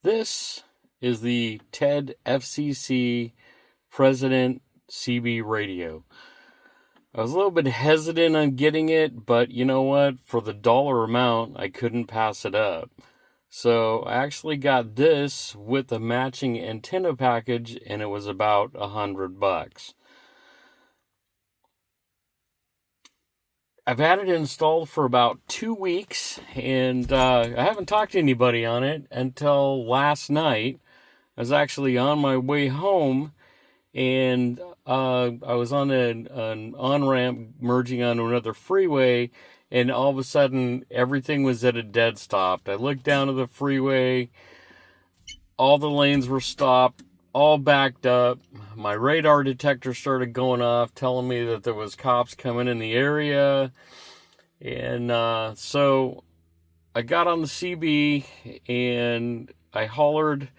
This is the Ted FCC President CB radio. I was a little bit hesitant on getting it, but you know what? For the dollar amount, I couldn't pass it up. So I actually got this with a matching antenna package, and it was about $100. I've had it installed for about 2 weeks, and I haven't talked to anybody on it until last night. I was actually on my way home, and I was on an on-ramp merging onto another freeway, and all of a sudden, everything was at a dead stop. I looked down to the freeway, all the lanes were stopped, all backed up. My radar detector started going off, telling me that there was cops coming in the area. And so I got on the CB and I hollered,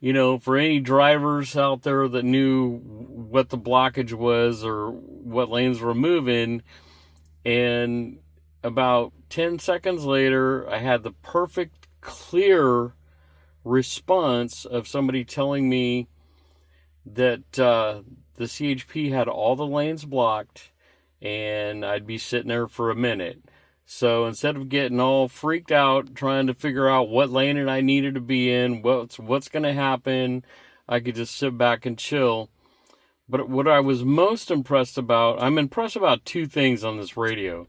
for any drivers out there that knew what the blockage was or what lanes were moving. And about 10 seconds later, I had the perfect, clear response of somebody telling me that the CHP had all the lanes blocked and I'd be sitting there for a minute. So instead of getting all freaked out trying to figure out what lane I needed to be in, what's going to happen, I could just sit back and chill. But what I was most impressed about, I'm impressed about two things on this radio,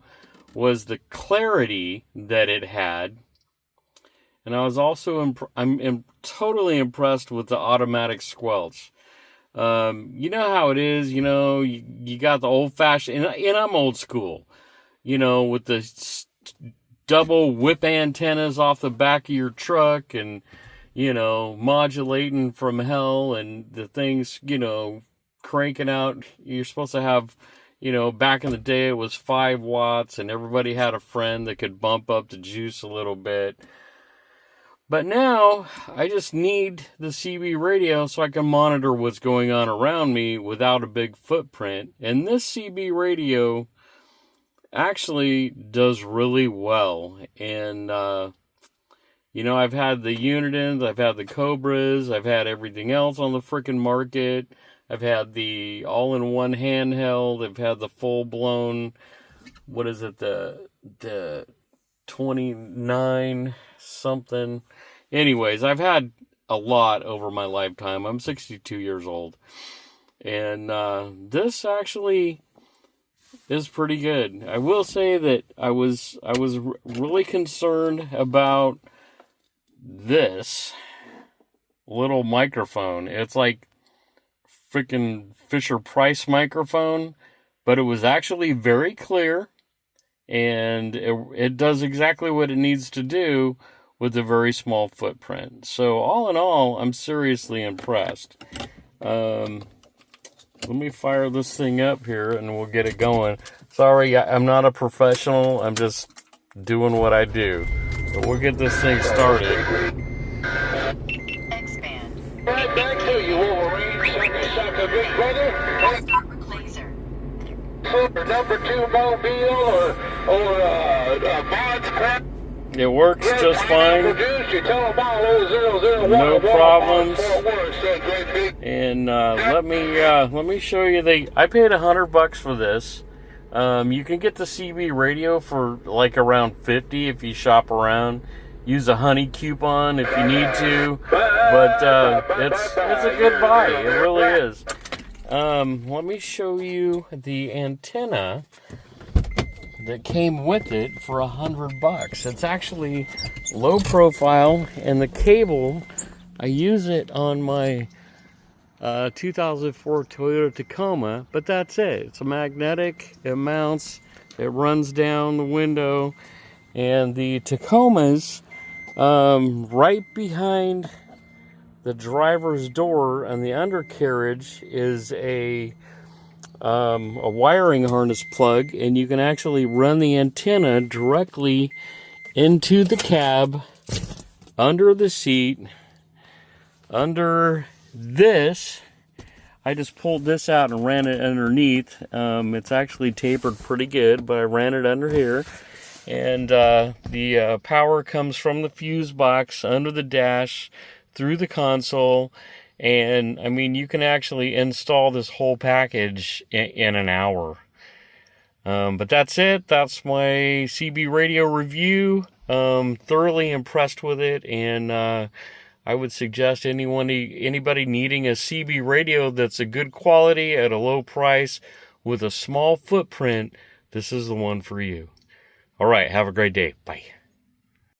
was the clarity that it had. And I was also, I'm totally impressed with the automatic squelch. You know how it is, you got the old-fashioned, and I'm old school, with the double whip antennas off the back of your truck and, modulating from hell and the things, cranking out. You're supposed to have, back in the day it was 5 watts and everybody had a friend that could bump up the juice a little bit. But now, I just need the CB radio so I can monitor what's going on around me without a big footprint. And this CB radio actually does really well. And, I've had the Unitons, I've had the Cobras, I've had everything else on the frickin' market. I've had the all-in-one handheld, I've had the full-blown, the 29 something. Anyways, I've had a lot over my lifetime. I'm 62 years old. And this actually is pretty good. I will say that I was really concerned about this little microphone. It's like freaking Fisher-Price microphone, but it was actually very clear. And it does exactly what it needs to do with a very small footprint. So all in all, I'm seriously impressed. Let me fire this thing up here and we'll get it going. Sorry, I'm not a professional. I'm just doing what I do. But we'll get this thing started. Expand. Right back to you, Wolverine. Sucker, big brother. Start with laser. Number 2 mobile or Bond's crap. It works just fine. No problems. And let me show you I paid $100 for this. You can get the CB radio for like around $50 if you shop around. Use a honey coupon if you need to. But it's a good buy. It really is. Let me show you the antenna that came with it for $100. It's actually low profile, and the cable, I use it on my 2004 Toyota Tacoma, but that's it. It's a magnetic, it mounts, it runs down the window, and the Tacomas, right behind the driver's door and the undercarriage is a wiring harness plug, and you can actually run the antenna directly into the cab, under the seat, under this. I just pulled this out and ran it underneath. It's actually tapered pretty good, but I ran it under here. And the power comes from the fuse box under the dash through the console. And I mean, you can actually install this whole package in an hour. But that's it. That's my CB radio review. Thoroughly impressed with it, and I would suggest anybody needing a CB radio that's a good quality at a low price with a small footprint, this is the one for you. All right, have a great day. Bye.